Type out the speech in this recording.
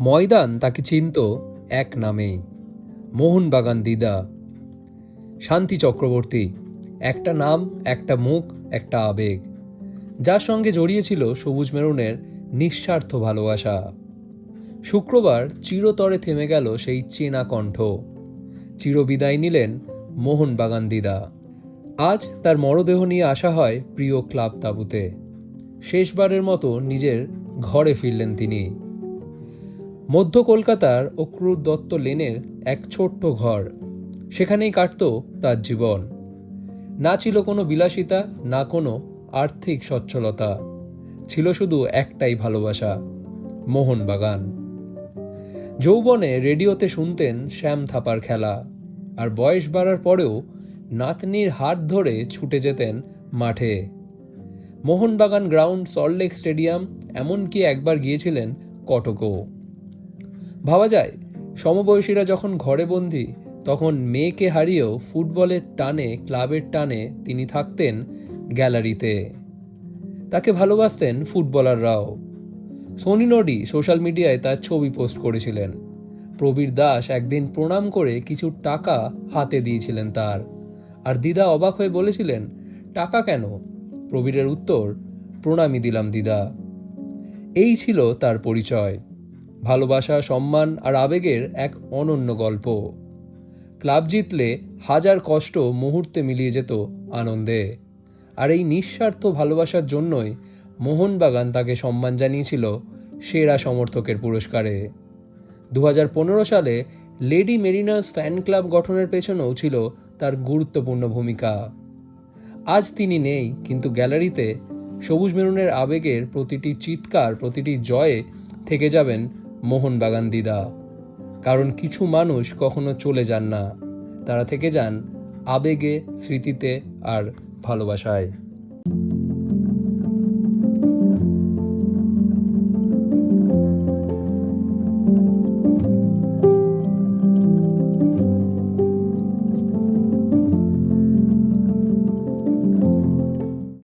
ময়দান তাকে চিনত এক নামেই, মোহনবাগান দিদা। শান্তি চক্রবর্তী, একটা নাম, একটা মুখ, একটা আবেগ, যার সঙ্গে জড়িয়েছিল সবুজ মেরুনের নিঃস্বার্থ ভালোবাসা। শুক্রবার চিরতরে থেমে গেল সেই চেনা কণ্ঠ। চিরবিদায় নিলেন মোহনবাগান দিদা। আজ তার মরদেহ নিয়ে আসা হয় প্রিয় ক্লাব তাঁবুতে। শেষবারের মতো নিজের ঘরে ফিরলেন তিনি। মধ্য কলকাতার অক্রুর দত্ত লেনের এক ছোট্ট ঘর, সেখানেই কাটত তার জীবন। না ছিল কোনো বিলাসিতা, না কোনো আর্থিক সচ্ছলতা, ছিল শুধু একটাই ভালোবাসা, মোহনবাগান। যৌবনে রেডিওতে শুনতেন শ্যাম থাপার খেলা, আর বয়স বাড়ার পরেও নাতনির হাত ধরে ছুটে যেতেন মাঠে। মোহনবাগান গ্রাউন্ড, সল্টলেক স্টেডিয়াম, এমনকি একবার গিয়েছিলেন কটকও। ভাবা যায়, সমবয়সীরা যখন ঘরে বন্দী, তখন মেয়েকে হারিয়েও ফুটবলের টানে, ক্লাবের টানে তিনি থাকতেন গ্যালারিতে। তাকে ভালোবাসতেন ফুটবলাররাও। সোনি নডি সোশ্যাল মিডিয়ায় তার ছবি পোস্ট করেছিলেন। প্রবীর দাস একদিন প্রণাম করে কিছু টাকা হাতে দিয়েছিলেন তার, আর দিদা অবাক হয়ে বলেছিলেন, টাকা কেন? প্রবীরের উত্তর, প্রণামই দিলাম দিদা। এই ছিল তার পরিচয়, ভালোবাসা, সম্মান আর আবেগের এক অনন্য গল্প। ক্লাব জিতলে হাজার কষ্ট মুহূর্তে মিলিয়ে যেত আনন্দে, আর এই নিঃস্বার্থ ভালোবাসার জন্যই মোহনবাগান তাকে সম্মান জানিয়েছিল সেরা সমর্থকের পুরস্কারে। 2015 সালে লেডি মেরিনার্স ফ্যান ক্লাব গঠনের পেছনেও ছিল তার গুরুত্বপূর্ণ ভূমিকা। আজ তিনি নেই, কিন্তু গ্যালারিতে সবুজ মেরুনের আবেগের প্রতিটি চিৎকার, প্রতিটি জয়ে থেকে যাবেন মোহনবাগান দিদা। কারণ কিছু মানুষ কখনো চলে যান না, তারা থেকে যান আবেগে, স্মৃতিতে আর ভালোবাসায়।